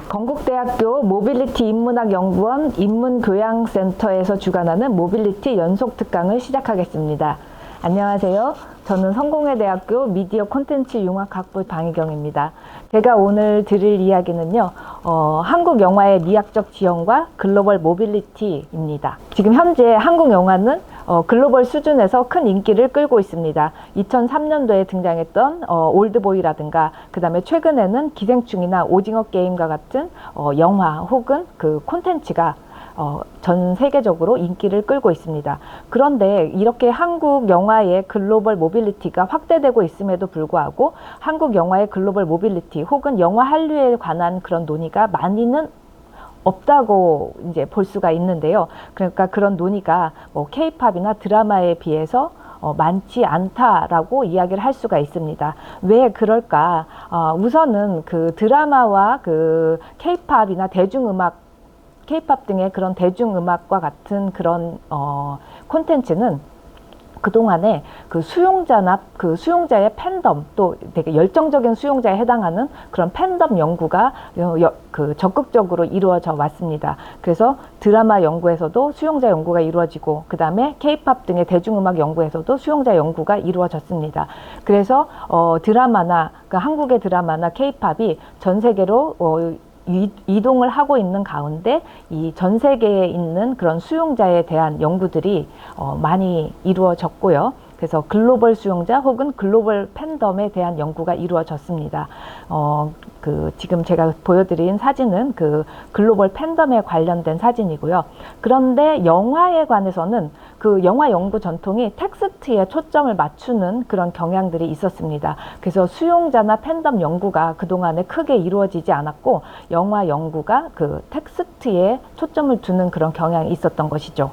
건국대학교 모빌리티 인문학연구원 인문교양센터에서 주관하는 모빌리티 연속 특강을 시작하겠습니다. 안녕하세요. 저는 성공회대학교 미디어 콘텐츠 융합학부 방희경입니다. 제가 오늘 드릴 이야기는요, 한국 영화의 미학적 지형과 글로벌 모빌리티입니다. 지금 현재 한국 영화는 글로벌 수준에서 큰 인기를 끌고 있습니다. 2003년도에 등장했던 올드보이라든가, 그 다음에 최근에는 기생충이나 오징어 게임과 같은 영화 혹은 그 콘텐츠가 전 세계적으로 인기를 끌고 있습니다. 그런데 이렇게 한국 영화의 글로벌 모빌리티가 확대되고 있음에도 불구하고 한국 영화의 글로벌 모빌리티 혹은 영화 한류에 관한 그런 논의가 많이는 없다고 이제 볼 수가 있는데요. 그러니까 그런 논의가 K-팝이나 드라마에 비해서 많지 않다라고 이야기를 할 수가 있습니다. 왜 그럴까? 우선은 그 드라마와 그 K-팝이나 K-팝 등의 그런 대중음악과 같은 그런 콘텐츠는 그동안에 그 수용자의 팬덤, 또 되게 열정적인 수용자에 해당하는 그런 팬덤 연구가 적극적으로 이루어져 왔습니다. 그래서 드라마 연구에서도 수용자 연구가 이루어지고, 그 다음에 K-팝 등의 대중음악 연구에서도 수용자 연구가 이루어졌습니다. 그래서 드라마나, 한국의 드라마나 K-팝이 전 세계로 이동을 하고 있는 가운데 이 전 세계에 있는 그런 수용자에 대한 연구들이 많이 이루어졌고요. 그래서 글로벌 수용자 혹은 글로벌 팬덤에 대한 연구가 이루어졌습니다. 지금 제가 보여드린 사진은 그 글로벌 팬덤에 관련된 사진이고요. 그런데 영화에 관해서는 그 영화 연구 전통이 텍스트에 초점을 맞추는 그런 경향들이 있었습니다. 그래서 수용자나 팬덤 연구가 그동안에 크게 이루어지지 않았고, 영화 연구가 그 텍스트에 초점을 두는 그런 경향이 있었던 것이죠.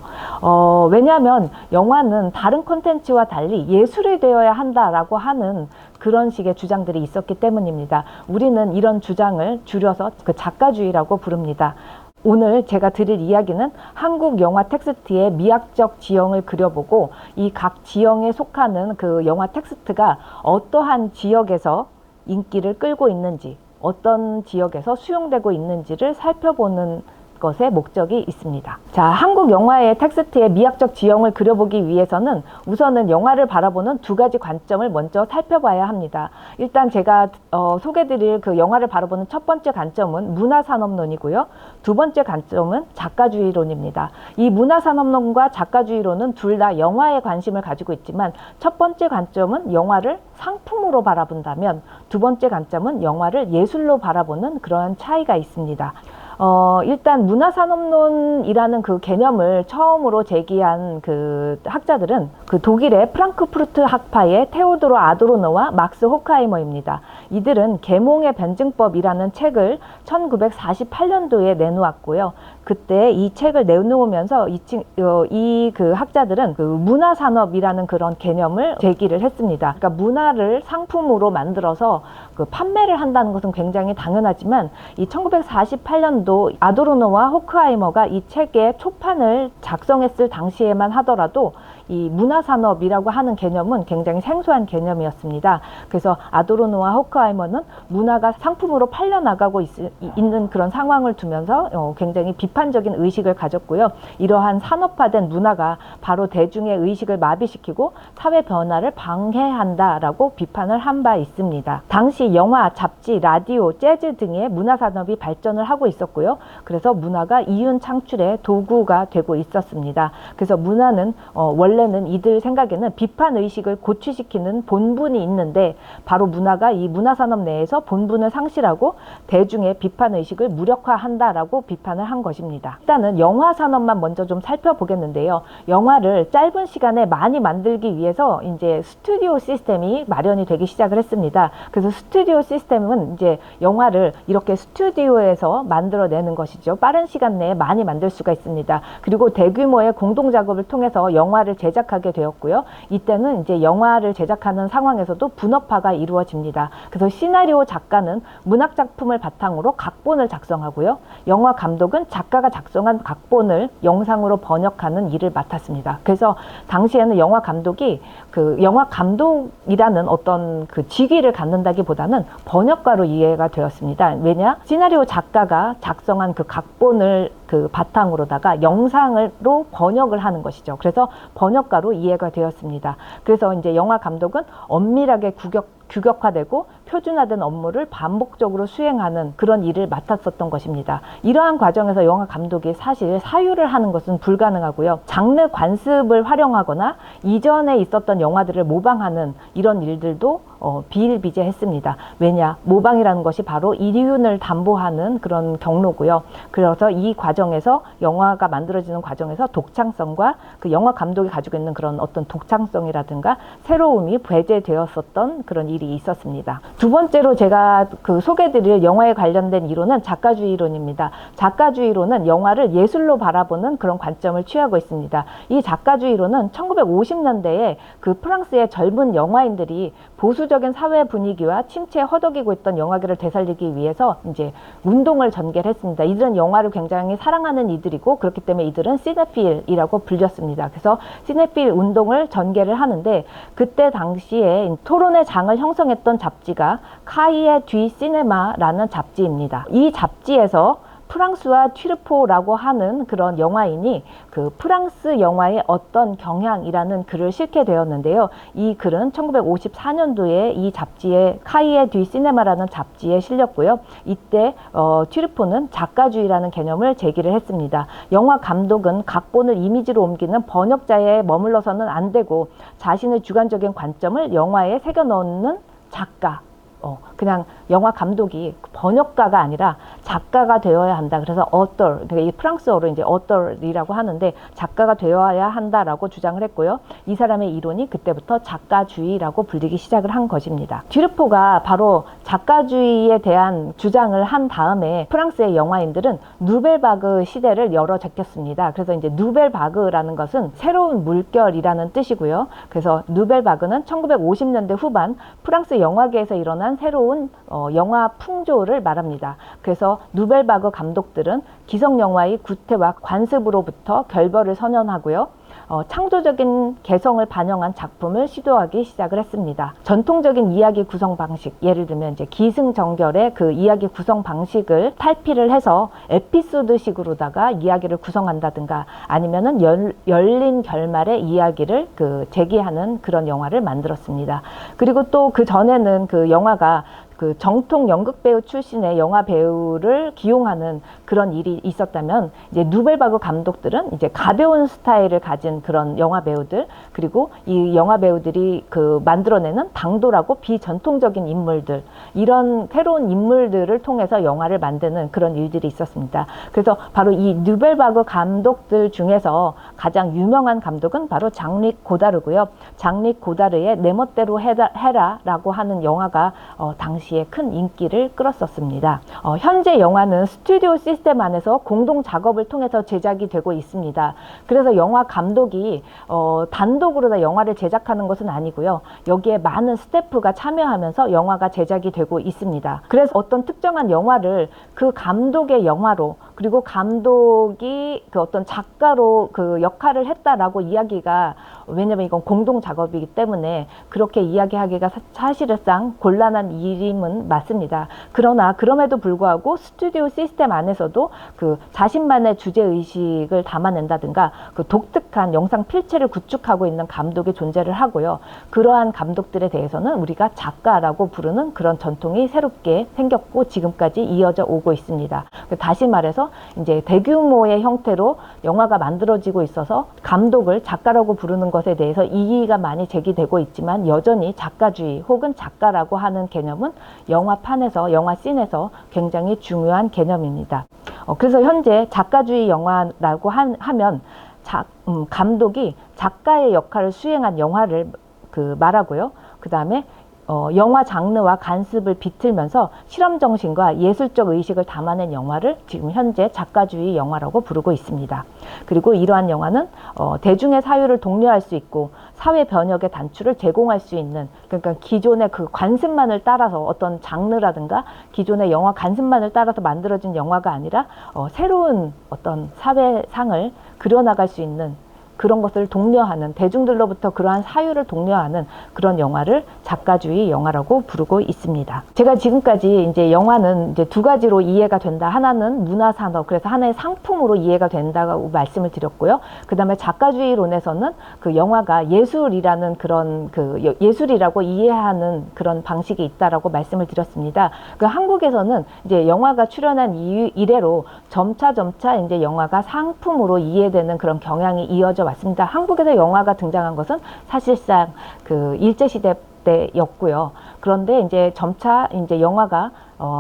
왜냐하면 영화는 다른 콘텐츠와 달리 예술이 되어야 한다라고 하는 그런 식의 주장들이 있었기 때문입니다. 우리는 이런 주장을 줄여서 그 작가주의라고 부릅니다. 오늘 제가 드릴 이야기는 한국 영화 텍스트의 미학적 지형을 그려보고, 이 각 지형에 속하는 그 영화 텍스트가 어떠한 지역에서 인기를 끌고 있는지, 어떤 지역에서 수용되고 있는지를 살펴보는 것에 목적이 있습니다. 자, 한국 영화의 텍스트의 미학적 지형을 그려보기 위해서는 우선은 영화를 바라보는 두 가지 관점을 먼저 살펴봐야 합니다. 일단 제가 소개드릴 그 영화를 바라보는 첫 번째 관점은 문화산업론이고요. 두 번째 관점은 작가주의론입니다. 이 문화산업론과 작가주의론은 둘 다 영화에 관심을 가지고 있지만, 첫 번째 관점은 영화를 상품으로 바라본다면, 두 번째 관점은 영화를 예술로 바라보는 그런 차이가 있습니다. 일단 문화산업론이라는 그 개념을 처음으로 제기한 그 학자들은 그 독일의 프랑크푸르트 학파의 테오도르 아도르노와 막스 호크하이머입니다. 이들은 계몽의 변증법이라는 책을 1948년도에 내놓았고요. 그때 이 책을 내놓으면서 이 그 학자들은 그 문화산업이라는 그런 개념을 제기를 했습니다. 그러니까 문화를 상품으로 만들어서 그 판매를 한다는 것은 굉장히 당연하지만, 이 1948년도 아도르노와 호크하이머가 이 책의 초판을 작성했을 당시에만 하더라도 이 문화산업이라고 하는 개념은 굉장히 생소한 개념이었습니다. 그래서 아도르노와 호크하이머는 문화가 상품으로 팔려나가고 있는 그런 상황을 두면서 굉장히 비판적인 의식을 가졌고요. 이러한 산업화된 문화가 바로 대중의 의식을 마비시키고 사회 변화를 방해한다라고 비판을 한 바 있습니다. 당시 영화, 잡지, 라디오, 재즈 등의 문화산업이 발전을 하고 있었고요. 그래서 문화가 이윤 창출의 도구가 되고 있었습니다. 그래서 문화는 원래는 이들 생각에는 비판 의식을 고취시키는 본분이 있는데, 바로 문화가 이 문화산업 내에서 본분을 상실하고 대중의 비판 의식을 무력화한다라고 비판을 한 것입니다. 일단은 영화 산업만 먼저 좀 살펴보겠는데요. 영화를 짧은 시간에 많이 만들기 위해서 이제 스튜디오 시스템이 마련이 되기 시작을 했습니다. 그래서 스튜디오 시스템은 이제 영화를 이렇게 스튜디오에서 만들어내는 것이죠. 빠른 시간 내에 많이 만들 수가 있습니다. 그리고 대규모의 공동 작업을 통해서 영화를 제작하게 되었고요. 이때는 이제 영화를 제작하는 상황에서도 분업화가 이루어집니다. 그래서 시나리오 작가는 문학 작품을 바탕으로 각본을 작성하고요. 영화 감독은 작가가 작성한 각본을 영상으로 번역하는 일을 맡았습니다. 그래서 당시에는 영화 감독이 그 영화 감독이라는 어떤 그 직위를 갖는다기보다는 번역가로 이해가 되었습니다. 왜냐? 시나리오 작가가 작성한 그 각본을 그 바탕으로다가 영상으로 번역을 하는 것이죠. 그래서 번역가로 이해가 되었습니다. 그래서 이제 영화 감독은 엄밀하게 규격화되고 표준화된 업무를 반복적으로 수행하는 그런 일을 맡았었던 것입니다. 이러한 과정에서 영화 감독이 사실 사유를 하는 것은 불가능하고요. 장르 관습을 활용하거나 이전에 있었던 영화들을 모방하는 이런 일들도 비일비재했습니다. 왜냐? 모방이라는 것이 바로 이윤을 담보하는 그런 경로고요. 그래서 이 과정에서 영화가 만들어지는 과정에서 독창성과 그 영화 감독이 가지고 있는 그런 어떤 독창성이라든가 새로움이 배제되었었던 그런 일이 있었습니다. 두 번째로 제가 그 소개드릴 영화에 관련된 이론은 작가주의 이론입니다. 작가주의 이론은 영화를 예술로 바라보는 그런 관점을 취하고 있습니다. 이 작가주의 이론은 1950년대에 그 프랑스의 젊은 영화인들이 보수적인 사회 분위기와 침체에 허덕이고 있던 영화계를 되살리기 위해서 이제 운동을 전개했습니다. 이들은 영화를 굉장히 사랑하는 이들이고 그렇기 때문에 이들은 시네필이라고 불렸습니다. 그래서 시네필 운동을 전개를 하는데 그때 당시에 토론의 장을 형성했던 잡지가 카이에 듀 시네마라는 잡지입니다. 이 잡지에서 프랑스와 튀르포라고 하는 그런 영화인이 그 프랑스 영화의 어떤 경향이라는 글을 실게 되었는데요. 이 글은 1954년도에 이 잡지에 카이에 듀 시네마라는 잡지에 실렸고요. 이때 튀르포는 작가주의라는 개념을 제기를 했습니다. 영화 감독은 각본을 이미지로 옮기는 번역자에 머물러서는 안 되고 자신의 주관적인 관점을 영화에 새겨 넣는 작가, 그냥 영화 감독이 번역가가 아니라 작가가 되어야 한다. 그래서 author, 그러니까 이 프랑스어로 이제 author이라고 하는데 작가가 되어야 한다라고 주장을 했고요. 이 사람의 이론이 그때부터 작가주의라고 불리기 시작을 한 것입니다. 튀르포가 바로 작가주의에 대한 주장을 한 다음에 프랑스의 영화인들은 누벨바그 시대를 열어 제꼈습니다. 그래서 이제 누벨바그라는 것은 새로운 물결이라는 뜻이고요. 그래서 누벨바그는 1950년대 후반 프랑스 영화계에서 일어난 새로운 영화 풍조를 말합니다. 그래서 누벨바그 감독들은 기성 영화의 구태와 관습으로부터 결별을 선언하고요. 창조적인 개성을 반영한 작품을 시도하기 시작을 했습니다. 전통적인 이야기 구성 방식, 예를 들면 이제 기승전결의 그 이야기 구성 방식을 탈피를 해서 에피소드식으로다가 이야기를 구성한다든가 아니면은 열린 결말의 이야기를 그 제기하는 그런 영화를 만들었습니다. 그리고 또 그 전에는 그 영화가 그 정통 연극 배우 출신의 영화 배우를 기용하는 그런 일이 있었다면 이제 누벨바그 감독들은 이제 가벼운 스타일을 가진 그런 영화 배우들 그리고 이 영화 배우들이 그 만들어내는 당돌하고 비전통적인 인물들 이런 새로운 인물들을 통해서 영화를 만드는 그런 일들이 있었습니다. 그래서 바로 이 누벨바그 감독들 중에서 가장 유명한 감독은 바로 장릭 고다르고요. 장릭 고다르의 내 멋대로 해라라고 하는 영화가 당시에 큰 인기를 끌었었습니다. 현재 영화는 스튜디오 시스템 안에서 공동 작업을 통해서 제작이 되고 있습니다. 그래서 영화 감독이 단독으로 다 영화를 제작하는 것은 아니고요. 여기에 많은 스태프가 참여하면서 영화가 제작이 되고 있습니다. 그래서 어떤 특정한 영화를 그 감독의 영화로 그리고 감독이 그 어떤 작가로 그 역할을 했다라고 이야기가 왜냐면 이건 공동 작업이기 때문에 그렇게 이야기하기가 사실상 곤란한 일임은 맞습니다. 그러나 그럼에도 불구하고 스튜디오 시스템 안에서도 그 자신만의 주제의식을 담아낸다든가 그 독특한 영상 필체를 구축하고 있는 감독이 존재를 하고요. 그러한 감독들에 대해서는 우리가 작가라고 부르는 그런 전통이 새롭게 생겼고 지금까지 이어져 오고 있습니다. 다시 말해서 이제 대규모의 형태로 영화가 만들어지고 있어서 감독을 작가라고 부르는 것에 대해서 이의가 많이 제기되고 있지만 여전히 작가주의 혹은 작가라고 하는 개념은 영화판에서 영화 씬에서 굉장히 중요한 개념입니다. 그래서 현재 작가주의 영화라고 하면 감독이 작가의 역할을 수행한 영화를 말하고요. 그 다음에 영화 장르와 간습을 비틀면서 실험 정신과 예술적 의식을 담아낸 영화를 지금 현재 작가주의 영화라고 부르고 있습니다. 그리고 이러한 영화는 대중의 사유를 독려할 수 있고 사회 변혁의 단추를 제공할 수 있는, 그러니까 기존의 그 관습만을 따라서 어떤 장르라든가 기존의 영화 관습만을 따라서 만들어진 영화가 아니라 새로운 어떤 사회상을 그려나갈 수 있는 그런 것을 독려하는, 대중들로부터 그러한 사유를 독려하는 그런 영화를 작가주의 영화라고 부르고 있습니다. 제가 지금까지 이제 영화는 이제 두 가지로 이해가 된다. 하나는 문화산업, 그래서 하나의 상품으로 이해가 된다고 말씀을 드렸고요. 그 다음에 작가주의론에서는 그 영화가 예술이라는 그런 예술이라고 이해하는 그런 방식이 있다라고 말씀을 드렸습니다. 그 한국에서는 이제 영화가 출연한 이래로 점차 이제 영화가 상품으로 이해되는 그런 경향이 이어져 왔습니다. 한국에서 영화가 등장한 것은 사실상 그 일제시대 때였고요. 그런데 이제 점차 이제 영화가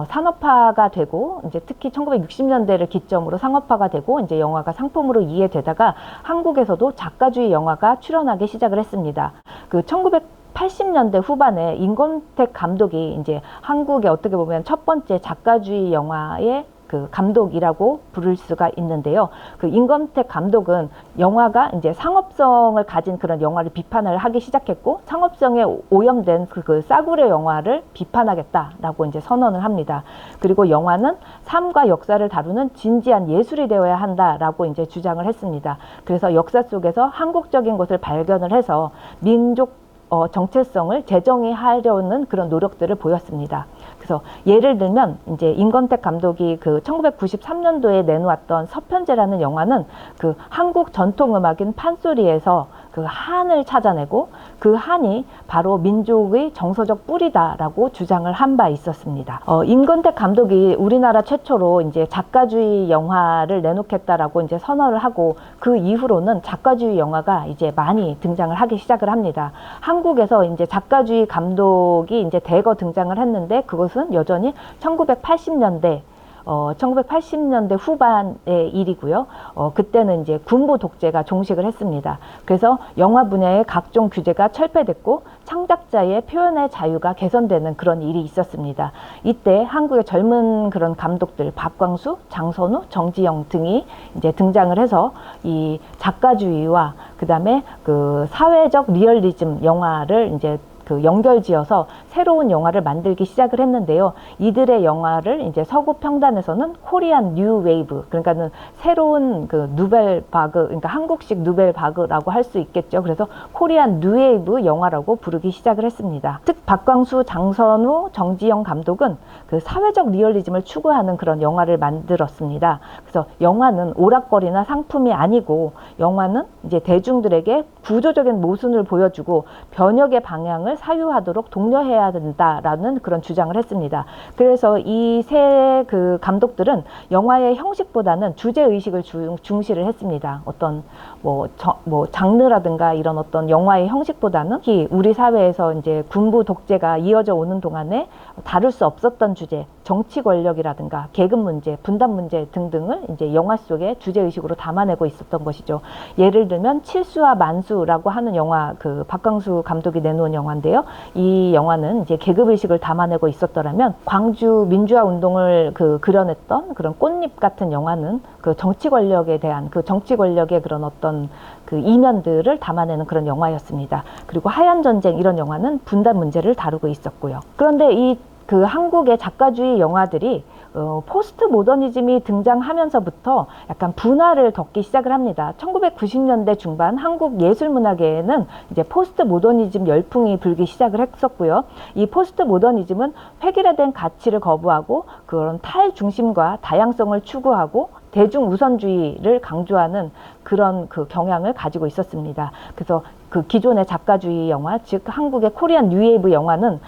산업화가 되고, 이제 특히 1960년대를 기점으로 상업화가 되고, 이제 영화가 상품으로 이해되다가 한국에서도 작가주의 영화가 출연하기 시작을 했습니다. 그 1980년대 후반에 임권택 감독이 이제 한국의 어떻게 보면 첫 번째 작가주의 영화의 그 감독이라고 부를 수가 있는데요. 그 임권택 감독은 영화가 이제 상업성을 가진 그런 영화를 비판을 하기 시작했고, 상업성에 오염된 그 싸구려 영화를 비판하겠다라고 이제 선언을 합니다. 그리고 영화는 삶과 역사를 다루는 진지한 예술이 되어야 한다라고 이제 주장을 했습니다. 그래서 역사 속에서 한국적인 것을 발견을 해서 민족 정체성을 재정의하려는 그런 노력들을 보였습니다. 그래서 예를 들면 이제 임권택 감독이 그 1993년도에 내놓았던 서편제라는 영화는 그 한국 전통음악인 판소리에서 그 한을 찾아내고 그 한이 바로 민족의 정서적 뿌리다라고 주장을 한 바 있었습니다. 임권택 감독이 우리나라 최초로 이제 작가주의 영화를 내놓겠다라고 이제 선언을 하고, 그 이후로는 작가주의 영화가 이제 많이 등장을 하기 시작을 합니다. 한국에서 이제 작가주의 감독이 이제 대거 등장을 했는데, 그것은 여전히 1980년대 후반의 일이고요. 그때는 이제 군부 독재가 종식을 했습니다. 그래서 영화 분야의 각종 규제가 철폐됐고 창작자의 표현의 자유가 개선되는 그런 일이 있었습니다. 이때 한국의 젊은 그런 감독들 박광수, 장선우, 정지영 등이 이제 등장을 해서 이 작가주의와 그다음에 그 사회적 리얼리즘 영화를 이제 그 연결지어서 새로운 영화를 만들기 시작을 했는데요. 이들의 영화를 이제 서구 평단에서는 코리안 뉴 웨이브, 그러니까는 새로운 그 누벨 바그, 그러니까 한국식 누벨 바그라고 할 수 있겠죠. 그래서 코리안 뉴 웨이브 영화라고 부르기 시작을 했습니다. 즉 박광수, 장선우, 정지영 감독은 그 사회적 리얼리즘을 추구하는 그런 영화를 만들었습니다. 그래서 영화는 오락거리나 상품이 아니고, 영화는 이제 대중들에게 구조적인 모순을 보여주고 변혁의 방향을 사유하도록 독려해야 된다라는 그런 주장을 했습니다. 그래서 이 세 그 감독들은 영화의 형식보다는 주제 의식을 중시를 했습니다. 어떤 뭐 장르라든가 이런 어떤 영화의 형식보다는 특히 우리 사회에서 이제 군부 독재가 이어져 오는 동안에 다룰 수 없었던 주제, 정치 권력이라든가 계급 문제, 분단 문제 등등을 이제 영화 속에 주제 의식으로 담아내고 있었던 것이죠. 예를 들면 칠수와 만수라고 하는 영화, 그 박광수 감독이 내놓은 영화인데요. 이 영화는 이제 계급 의식을 담아내고 있었더라면 광주 민주화 운동을 그려냈던 그런 꽃잎 같은 영화는 그 정치 권력에 대한 그 정치 권력의 그런 어떤 그 이면들을 담아내는 그런 영화였습니다. 그리고 하얀 전쟁 이런 영화는 분단 문제를 다루고 있었고요. 그런데 이 그 한국의 작가주의 영화들이 포스트 모더니즘이 등장하면서부터 약간 분화를 겪기 시작을 합니다. 1990년대 중반 한국 예술문화계에는 이제 포스트 모더니즘 열풍이 불기 시작을 했었고요. 이 포스트 모더니즘은 획일화된 가치를 거부하고 그런 탈중심과 다양성을 추구하고 대중 우선주의를 강조하는 그런 그 경향을 가지고 있었습니다. 그래서 그 기존의 작가주의 영화, 즉 한국의 코리안 뉴웨이브 영화는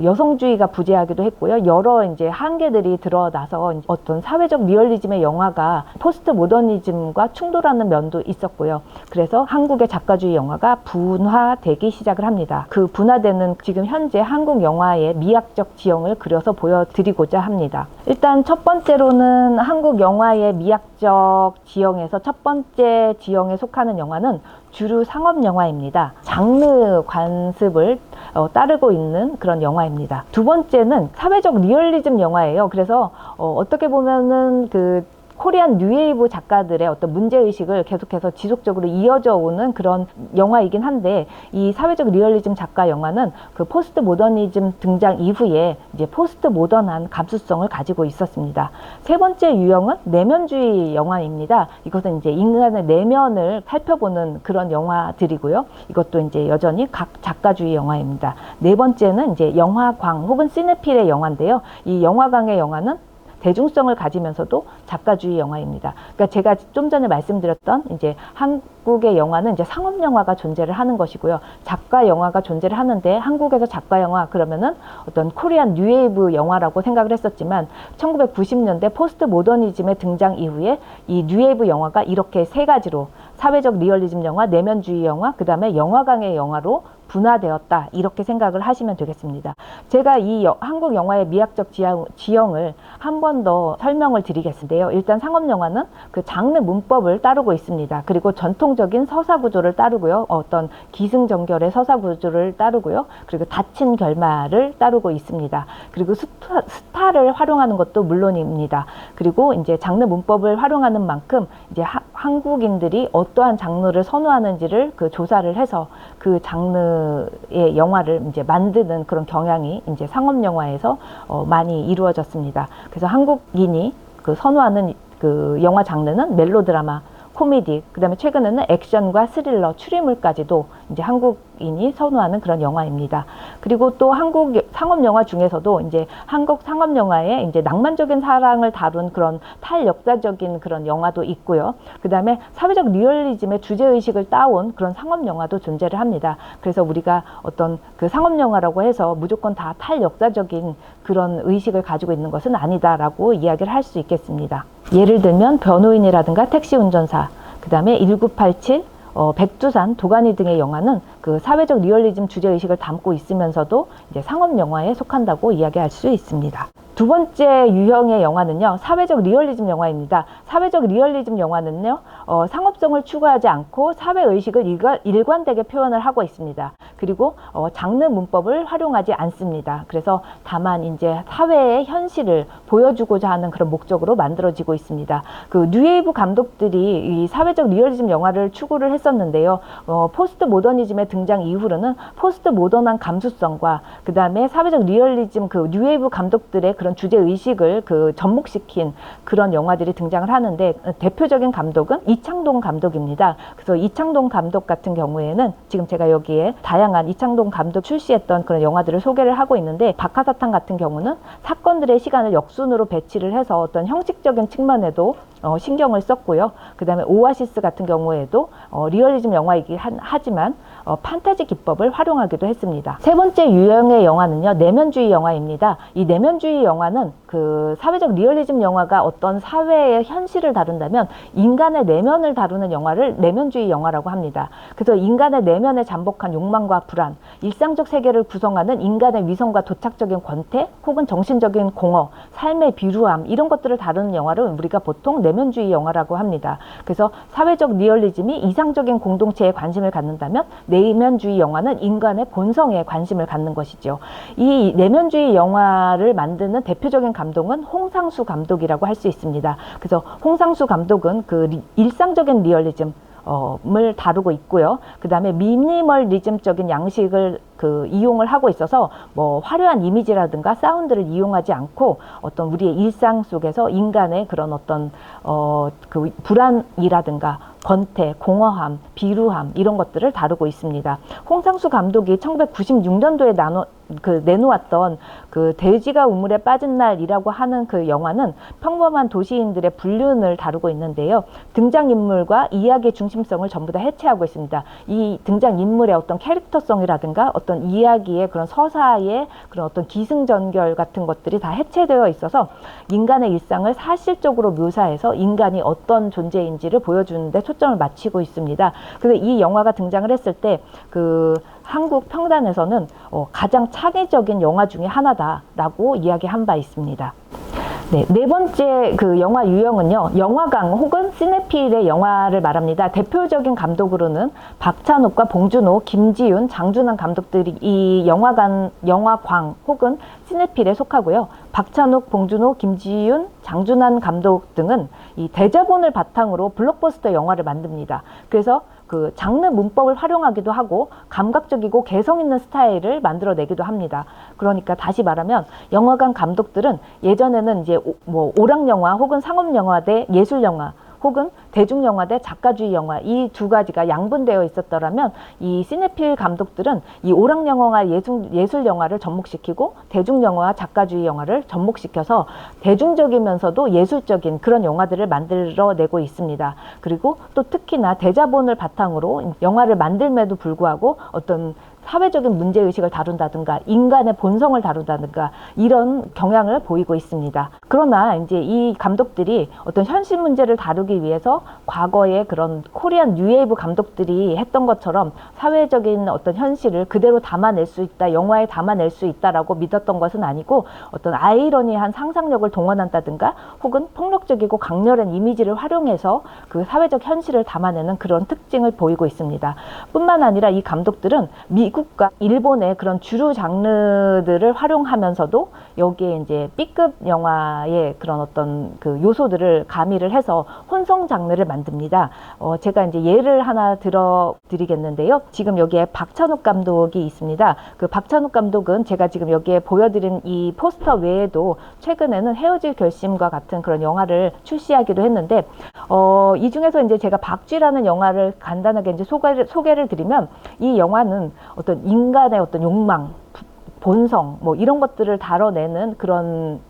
여성주의가 부재하기도 했고요. 여러 이제 한계들이 드러나서 어떤 사회적 리얼리즘의 영화가 포스트 모더니즘과 충돌하는 면도 있었고요. 그래서 한국의 작가주의 영화가 분화되기 시작을 합니다. 그 분화되는 지금 현재 한국 영화의 미학적 지형을 그려서 보여드리고자 합니다. 일단 첫 번째로는 한국 영화의 미학적 지형에서 첫 번째 지형에 속하는 영화는 주류 상업 영화입니다. 장르 관습을 따르고 있는 그런 영화입니다. 두 번째는 사회적 리얼리즘 영화예요. 그래서 어떻게 보면은 그 코리안 뉴웨이브 작가들의 어떤 문제의식을 계속해서 지속적으로 이어져 오는 그런 영화이긴 한데, 이 사회적 리얼리즘 작가 영화는 그 포스트 모더니즘 등장 이후에 이제 포스트 모던한 감수성을 가지고 있었습니다. 세 번째 유형은 내면주의 영화입니다. 이것은 이제 인간의 내면을 살펴보는 그런 영화들이고요. 이것도 이제 여전히 각 작가주의 영화입니다. 네 번째는 이제 영화광 혹은 시네필의 영화인데요. 이 영화광의 영화는 대중성을 가지면서도 작가주의 영화입니다. 그러니까 제가 좀 전에 말씀드렸던 이제 한국의 영화는 이제 상업 영화가 존재를 하는 것이고요. 작가 영화가 존재를 하는데, 한국에서 작가 영화 그러면은 어떤 코리안 뉴웨이브 영화라고 생각을 했었지만 1990년대 포스트 모더니즘의 등장 이후에 이 뉴웨이브 영화가 이렇게 세 가지로 사회적 리얼리즘 영화, 내면주의 영화, 그 다음에 영화광의 영화로 분화되었다, 이렇게 생각을 하시면 되겠습니다. 제가 이 한국 영화의 미학적 지형을 한 번 더 설명을 드리겠는데요. 일단 상업 영화는 그 장르 문법을 따르고 있습니다. 그리고 전통적인 서사 구조를 따르고요. 어떤 기승전결의 서사 구조를 따르고요. 그리고 닫힌 결말을 따르고 있습니다. 그리고 스타를 활용하는 것도 물론입니다. 그리고 이제 장르 문법을 활용하는 만큼 이제 한국인들이 어떠한 장르를 선호하는지를 그 조사를 해서 그 장르의 영화를 이제 만드는 그런 경향이 이제 상업 영화에서 많이 이루어졌습니다. 그래서 한국인이 그 선호하는 그 영화 장르는 멜로드라마, 코미디, 그 다음에 최근에는 액션과 스릴러, 추리물까지도 이제 한국인이 선호하는 그런 영화입니다. 그리고 또 한국 상업 영화 중에서도 이제 한국 상업 영화에 이제 낭만적인 사랑을 다룬 그런 탈역사적인 그런 영화도 있고요. 그 다음에 사회적 리얼리즘의 주제의식을 따온 그런 상업 영화도 존재를 합니다. 그래서 우리가 어떤 그 상업 영화라고 해서 무조건 다 탈역사적인 그런 의식을 가지고 있는 것은 아니다라고 이야기를 할 수 있겠습니다. 예를 들면 변호인이라든가 택시 운전사, 그 다음에 1987, 백두산, 도가니 등의 영화는 그 사회적 리얼리즘 주제의식을 담고 있으면서도 이제 상업 영화에 속한다고 이야기할 수 있습니다. 두 번째 유형의 영화는요, 사회적 리얼리즘 영화입니다. 사회적 리얼리즘 영화는요, 상업성을 추구하지 않고 사회의식을 일관되게 표현을 하고 있습니다. 그리고 장르 문법을 활용하지 않습니다. 그래서 다만 이제 사회의 현실을 보여주고자 하는 그런 목적으로 만들어지고 있습니다. 그 뉴웨이브 감독들이 이 사회적 리얼리즘 영화를 추구를 했었는데요. 포스트 모더니즘의 등장 이후로는 포스트 모던한 감수성과 그 다음에 사회적 리얼리즘 그 뉴웨이브 감독들의 그런 주제 의식을 그 접목시킨 그런 영화들이 등장을 하는데, 대표적인 감독은 이창동 감독입니다. 그래서 이창동 감독 같은 경우에는 지금 제가 여기에 다양한 이창동 감독 출시했던 그런 영화들을 소개를 하고 있는데, 박하사탕 같은 경우는 사건들의 시간을 역순으로 배치를 해서 어떤 형식적인 측면에도 신경을 썼고요. 그 다음에 오아시스 같은 경우에도 리얼리즘 영화이긴 하지만 판타지 기법을 활용하기도 했습니다. 세 번째 유형의 영화는요, 내면주의 영화입니다. 이 내면주의 영화는 그 사회적 리얼리즘 영화가 어떤 사회의 현실을 다룬다면 인간의 내면을 다루는 영화를 내면주의 영화라고 합니다. 그래서 인간의 내면에 잠복한 욕망과 불안, 일상적 세계를 구성하는 인간의 위선과 도착적인 권태 혹은 정신적인 공허, 삶의 비루함, 이런 것들을 다루는 영화를 우리가 보통 내면주의 영화라고 합니다. 그래서 사회적 리얼리즘이 이상적인 공동체에 관심을 갖는다면 내면주의 영화는 인간의 본성에 관심을 갖는 것이죠. 이 내면주의 영화를 만드는 대표적인 감독은 홍상수 감독이라고 할 수 있습니다. 그래서 홍상수 감독은 그 일상적인 리얼리즘 을 다루고 있고요. 그 다음에 미니멀리즘적인 양식을 그 이용을 하고 있어서 뭐 화려한 이미지라든가 사운드를 이용하지 않고 어떤 우리의 일상 속에서 인간의 그런 어떤 그 불안이라든가 권태, 공허함, 비루함, 이런 것들을 다루고 있습니다. 홍상수 감독이 1996년도에 내놓았던 그 돼지가 우물에 빠진 날이라고 하는 그 영화는 평범한 도시인들의 불륜을 다루고 있는데요. 등장인물과 이야기의 중심성을 전부 다 해체하고 있습니다. 이 등장인물의 어떤 캐릭터성이라든가 어떤 이야기의 그런 서사의 그런 어떤 기승전결 같은 것들이 다 해체되어 있어서 인간의 일상을 사실적으로 묘사해서 인간이 어떤 존재인지를 보여주는데 초점을 맞추고 있습니다. 그래서 이 영화가 등장을 했을 때 그 한국 평단에서는 가장 창의적인 영화 중에 하나다라고 이야기한 바 있습니다. 네, 네 번째 그 영화 유형은요, 영화광 혹은 시네필의 영화를 말합니다. 대표적인 감독으로는 박찬욱과 봉준호, 김지윤, 장준환 감독들이 이 영화광 혹은 시네필에 속하고요. 박찬욱, 봉준호, 김지윤, 장준환 감독 등은 이 대자본을 바탕으로 블록버스터 영화를 만듭니다. 그래서 그 장르 문법을 활용하기도 하고 감각적이고 개성 있는 스타일을 만들어내기도 합니다. 그러니까 다시 말하면 영화관 감독들은 예전에는 이제 뭐 오락영화 혹은 상업영화 대 예술영화 혹은 대중영화 대 작가주의 영화, 이 두 가지가 양분되어 있었더라면 이 시네필 감독들은 이 오락영화와 예술영화를 접목시키고 대중영화와 작가주의 영화를 접목시켜서 대중적이면서도 예술적인 그런 영화들을 만들어내고 있습니다. 그리고 또 특히나 대자본을 바탕으로 영화를 만들면에도 불구하고 어떤 사회적인 문제의식을 다룬다든가 인간의 본성을 다룬다든가 이런 경향을 보이고 있습니다. 그러나 이제 이 감독들이 어떤 현실 문제를 다루기 위해서 과거에 그런 코리안 뉴웨이브 감독들이 했던 것처럼 사회적인 어떤 현실을 그대로 담아낼 수 있다, 영화에 담아낼 수 있다라고 믿었던 것은 아니고 어떤 아이러니한 상상력을 동원한다든가 혹은 폭력적이고 강렬한 이미지를 활용해서 그 사회적 현실을 담아내는 그런 특징을 보이고 있습니다. 뿐만 아니라 이 감독들은 미국과 일본의 그런 주류 장르들을 활용하면서도 여기에 이제 B급 영화의 그런 어떤 그 요소들을 가미를 해서 혼성 장르를 만듭니다. 제가 이제 예를 하나 들어드리겠는데요. 지금 여기에 박찬욱 감독이 있습니다. 그 박찬욱 감독은 제가 지금 여기에 보여드린 이 포스터 외에도 최근에는 헤어질 결심과 같은 그런 영화를 출시하기도 했는데, 이 중에서 이제 제가 박쥐라는 영화를 간단하게 이제 소개를 드리면, 이 영화는 어떤 인간의 어떤 욕망, 본성, 뭐 이런 것들을 다뤄내는 그런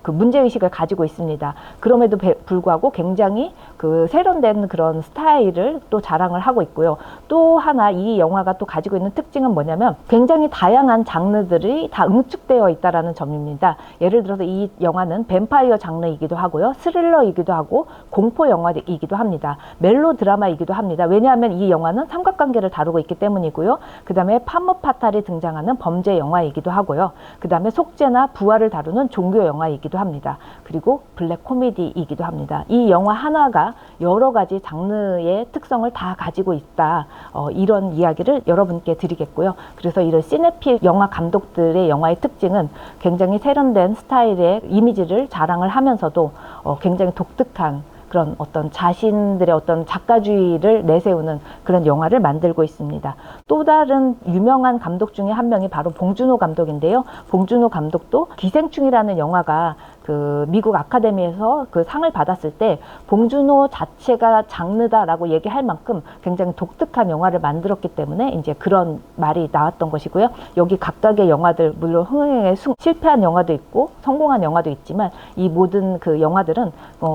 그 문제의식을 가지고 있습니다. 그럼에도 불구하고 굉장히 그 세련된 그런 스타일을 또 자랑을 하고 있고요. 또 하나 이 영화가 또 가지고 있는 특징은 뭐냐면 굉장히 다양한 장르들이 다 응축되어 있다는 점입니다. 예를 들어서 이 영화는 뱀파이어 장르이기도 하고요. 스릴러이기도 하고 공포 영화이기도 합니다. 멜로 드라마이기도 합니다. 왜냐하면 이 영화는 삼각관계를 다루고 있기 때문이고요. 그 다음에 파무파탈이 등장하는 범죄 영화이기도 하고요. 그 다음에 속죄나 부활을 다루는 종교 영화이기도 합니다. 그리고 블랙 코미디이기도 합니다. 이 영화 하나가 여러 가지 장르의 특성을 다 가지고 있다. 이런 이야기를 여러분께 드리겠고요. 그래서 이런 시네필 영화 감독들의 영화의 특징은 굉장히 세련된 스타일의 이미지를 자랑을 하면서도 굉장히 독특한 그런 어떤 자신들의 어떤 작가주의를 내세우는 그런 영화를 만들고 있습니다. 또 다른 유명한 감독 중에 한 명이 바로 봉준호 감독인데요. 봉준호 감독도 기생충이라는 영화가 그 미국 아카데미에서 그 상을 받았을 때 봉준호 자체가 장르다라고 얘기할 만큼 굉장히 독특한 영화를 만들었기 때문에 이제 그런 말이 나왔던 것이고요. 여기 각각의 영화들 물론 흥행에 실패한 영화도 있고 성공한 영화도 있지만 이 모든 그 영화들은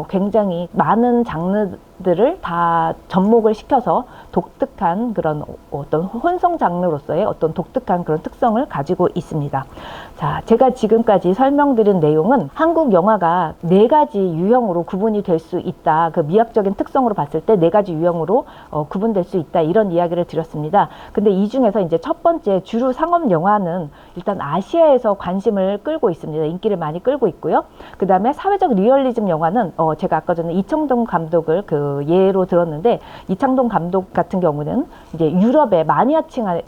굉장히 많은 장르들을 다 접목을 시켜서 독특한 그런 어떤 혼성 장르로서의 어떤 독특한 그런 특성을 가지고 있습니다. 자, 제가 지금까지 설명드린 내용은 한국 영화가 네 가지 유형으로 구분이 될 수 있다. 그 미학적인 특성으로 봤을 때 네 가지 유형으로 구분될 수 있다. 이런 이야기를 드렸습니다. 근데 이 중에서 이제 첫 번째 주류 상업 영화는 일단 아시아에서 관심을 끌고 있습니다. 인기를 많이 끌고 있고요. 그 다음에 사회적 리얼리즘 영화는 제가 아까 전에 이창동 감독을 그 예로 들었는데 이창동 감독 같은 경우는 이제 유럽의 마니아층의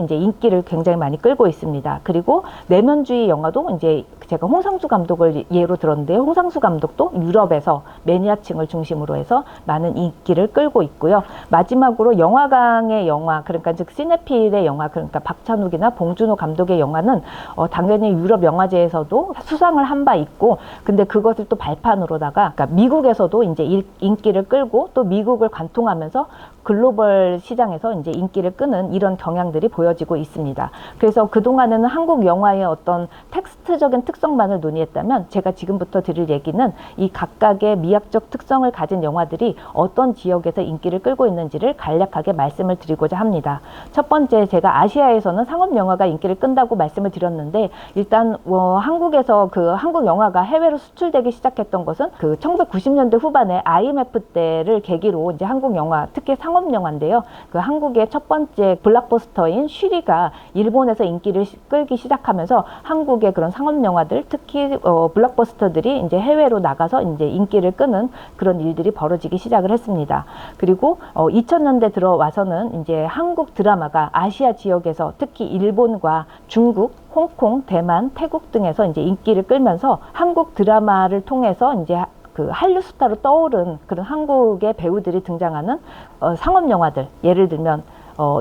이제 인기를 굉장히 많이 끌고 있습니다. 그리고 내면주의 영화도 이제 제가 홍상수 감독을 예로 들었는데요. 홍상수 감독도 유럽에서 매니아층을 중심으로 해서 많은 인기를 끌고 있고요. 마지막으로 영화광의 영화, 그러니까 즉 시네필의 영화, 그러니까 박찬욱이나 봉준호 감독의 영화는 당연히 유럽 영화제에서도 수상을 한 바 있고, 근데 그것을 또 발판으로다가 그러니까 미국에서도 이제 인기를 끌고 또 미국을 관통하면서 글로벌 시장에서 이제 인기를 끄는 이런 경향들이 보여지고 있습니다. 그래서 그동안에는 한국 영화의 어떤 텍스트적인 특성만을 논의했다면 제가 지금부터 드릴 얘기는 이 각각의 미학적 특성을 가진 영화들이 어떤 지역에서 인기를 끌고 있는지를 간략하게 말씀을 드리고자 합니다. 첫 번째, 제가 아시아에서는 상업 영화가 인기를 끈다고 말씀을 드렸는데, 일단 한국에서 그 한국 영화가 해외로 수출되기 시작했던 것은 그 1990년대 후반에 IMF 때를 계기로 이제 한국 영화, 특히 상업 상업 영화인데요. 그 한국의 첫 번째 블록버스터인 쉬리가 일본에서 인기를 끌기 시작하면서 한국의 그런 상업 영화들, 특히 블록버스터들이 이제 해외로 나가서 이제 인기를 끄는 그런 일들이 벌어지기 시작을 했습니다. 그리고 2000년대 들어와서는 이제 한국 드라마가 아시아 지역에서 특히 일본과 중국, 홍콩, 대만, 태국 등에서 이제 인기를 끌면서 한국 드라마를 통해서 이제 그 한류 스타로 떠오른 그런 한국의 배우들이 등장하는 상업 영화들, 예를 들면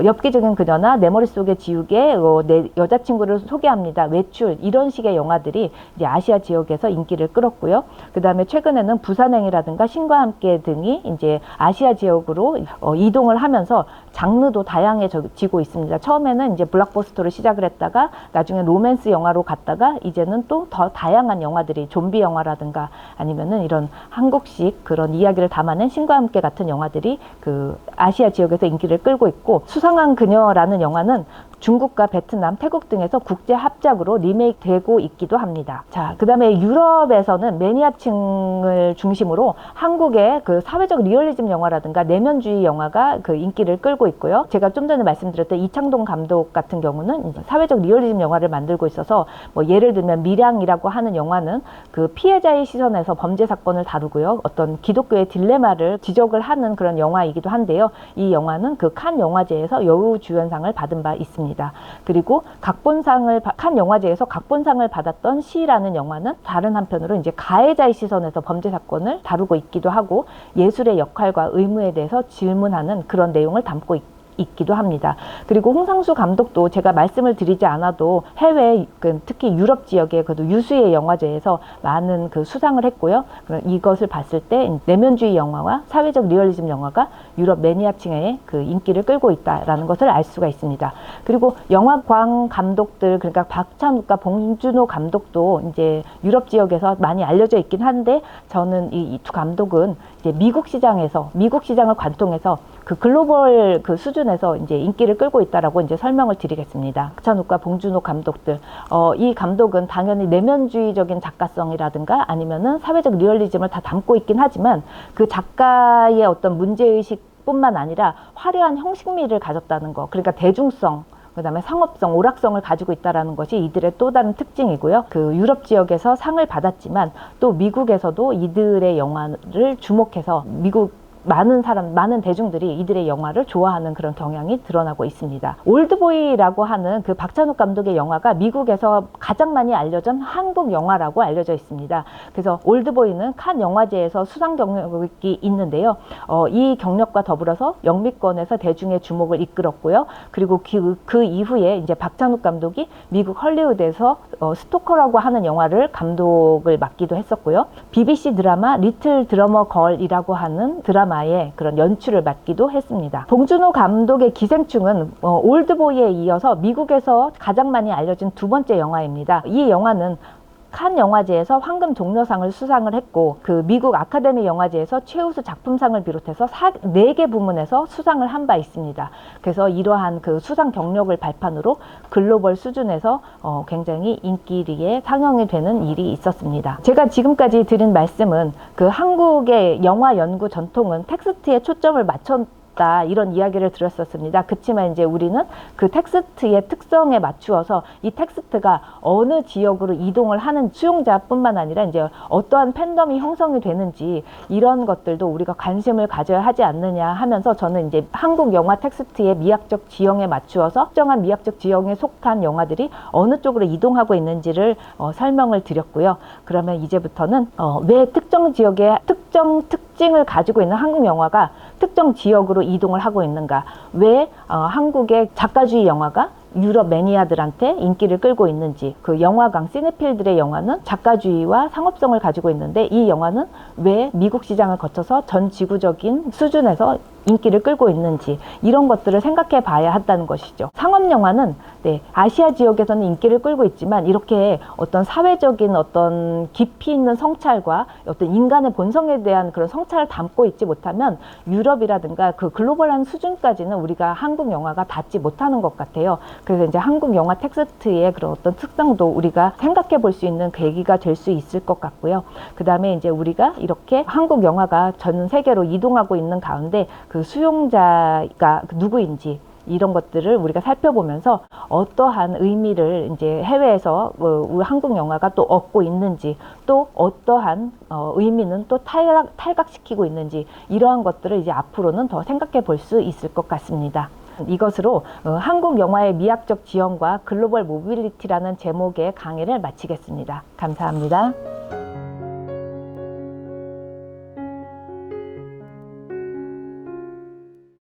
엽기적인 그녀나 내 머릿속에 지우개, 내 여자친구를 소개합니다, 외출, 이런 식의 영화들이 이제 아시아 지역에서 인기를 끌었고요. 그 다음에 최근에는 부산행이라든가 신과 함께 등이 이제 아시아 지역으로 이동을 하면서 장르도 다양해지고 있습니다. 처음에는 이제 블록버스터로 시작을 했다가 나중에 로맨스 영화로 갔다가 이제는 또 더 다양한 영화들이 좀비 영화라든가 아니면은 이런 한국식 그런 이야기를 담아낸 신과 함께 같은 영화들이 그 아시아 지역에서 인기를 끌고 있고, 수상한 그녀라는 영화는 중국과 베트남, 태국 등에서 국제 합작으로 리메이크 되고 있기도 합니다. 자, 그 다음에 유럽에서는 매니아층을 중심으로 한국의 그 사회적 리얼리즘 영화라든가 내면주의 영화가 그 인기를 끌고 있고요. 제가 좀 전에 말씀드렸던 이창동 감독 같은 경우는 사회적 리얼리즘 영화를 만들고 있어서 뭐 예를 들면 밀양이라고 하는 영화는 그 피해자의 시선에서 범죄 사건을 다루고요. 어떤 기독교의 딜레마를 지적을 하는 그런 영화이기도 한데요. 이 영화는 그 칸 영화제에서 여우주연상을 받은 바 있습니다. 그리고 칸 영화제에서 각본상을 받았던 시라는 영화는 다른 한편으로 이제 가해자의 시선에서 범죄 사건을 다루고 있기도 하고 예술의 역할과 의무에 대해서 질문하는 그런 내용을 담고 있기도 합니다. 그리고 홍상수 감독도 제가 말씀을 드리지 않아도 해외 특히 유럽 지역의 그 유수의 영화제에서 많은 그 수상을 했고요. 이것을 봤을 때 내면주의 영화와 사회적 리얼리즘 영화가 유럽 매니아층의 그 인기를 끌고 있다라는 것을 알 수가 있습니다. 그리고 영화광 감독들, 그러니까 박찬욱과 봉준호 감독도 이제 유럽 지역에서 많이 알려져 있긴 한데, 저는 이 두 감독은 이제 미국 시장을 관통해서 그 글로벌 그 수준에서 이제 인기를 끌고 있다라고 이제 설명을 드리겠습니다. 박찬욱과 봉준호 감독들, 이 감독은 당연히 내면주의적인 작가성이라든가 아니면은 사회적 리얼리즘을 다 담고 있긴 하지만 그 작가의 어떤 문제의식 뿐만 아니라 화려한 형식미를 가졌다는 거, 그러니까 대중성, 그 다음에 상업성, 오락성을 가지고 있다는 것이 이들의 또 다른 특징이고요. 그 유럽 지역에서 상을 받았지만 또 미국에서도 이들의 영화를 주목해서 많은 대중들이 이들의 영화를 좋아하는 그런 경향이 드러나고 있습니다. 올드보이라고 하는 그 박찬욱 감독의 영화가 미국에서 가장 많이 알려진 한국 영화라고 알려져 있습니다. 그래서 올드보이는 칸 영화제에서 수상 경력이 있는데요. 이 경력과 더불어서 영미권에서 대중의 주목을 이끌었고요. 그리고 그 이후에 이제 박찬욱 감독이 미국 헐리우드에서 스토커라고 하는 영화를 감독을 맡기도 했었고요. BBC 드라마 리틀 드러머 걸이라고 하는 드라마의 그런 연출을 맡기도 했습니다. 봉준호 감독의 기생충은 올드보이에 이어서 미국에서 가장 많이 알려진 두 번째 영화입니다. 이 영화는 칸 영화제에서 황금 종려상을 수상을 했고, 그 미국 아카데미 영화제에서 최우수 작품상을 비롯해서 4개 부문에서 수상을 한 바 있습니다. 그래서 이러한 그 수상 경력을 발판으로 글로벌 수준에서 굉장히 인기리에 상영이 되는 일이 있었습니다. 제가 지금까지 드린 말씀은 그 한국의 영화 연구 전통은 텍스트에 초점을 이런 이야기를 드렸었습니다. 그렇지만 이제 우리는 그 텍스트의 특성에 맞추어서 이 텍스트가 어느 지역으로 이동을 하는 수용자뿐만 아니라 이제 어떠한 팬덤이 형성이 되는지 이런 것들도 우리가 관심을 가져야 하지 않느냐 하면서, 저는 이제 한국 영화 텍스트의 미학적 지형에 맞추어서 특정한 미학적 지형에 속한 영화들이 어느 쪽으로 이동하고 있는지를 설명을 드렸고요. 그러면 이제부터는 왜 특정 지역의 특정 특징을 가지고 있는 한국 영화가 특정 지역으로 이동을 하고 있는가, 왜 한국의 작가주의 영화가 유럽 매니아들한테 인기를 끌고 있는지, 그 영화광 시네필들의 영화는 작가주의와 상업성을 가지고 있는데 이 영화는 왜 미국 시장을 거쳐서 전 지구적인 수준에서 인기를 끌고 있는지, 이런 것들을 생각해 봐야 한다는 것이죠. 상업 영화는 아시아 지역에서는 인기를 끌고 있지만 이렇게 어떤 사회적인 어떤 깊이 있는 성찰과 어떤 인간의 본성에 대한 그런 성찰을 담고 있지 못하면 유럽이라든가 그 글로벌한 수준까지는 우리가 한국 영화가 닿지 못하는 것 같아요. 그래서 이제 한국 영화 텍스트의 그런 어떤 특성도 우리가 생각해 볼 수 있는 계기가 될 수 있을 것 같고요. 그 다음에 이제 우리가 이렇게 한국 영화가 전 세계로 이동하고 있는 가운데 그 수용자가 누구인지 이런 것들을 우리가 살펴보면서 어떠한 의미를 이제 해외에서 우리 한국 영화가 또 얻고 있는지, 또 어떠한 의미는 또 탈각시키고 있는지, 이러한 것들을 이제 앞으로는 더 생각해 볼 수 있을 것 같습니다. 이것으로 한국 영화의 미학적 지형과 글로벌 모빌리티라는 제목의 강의를 마치겠습니다. 감사합니다.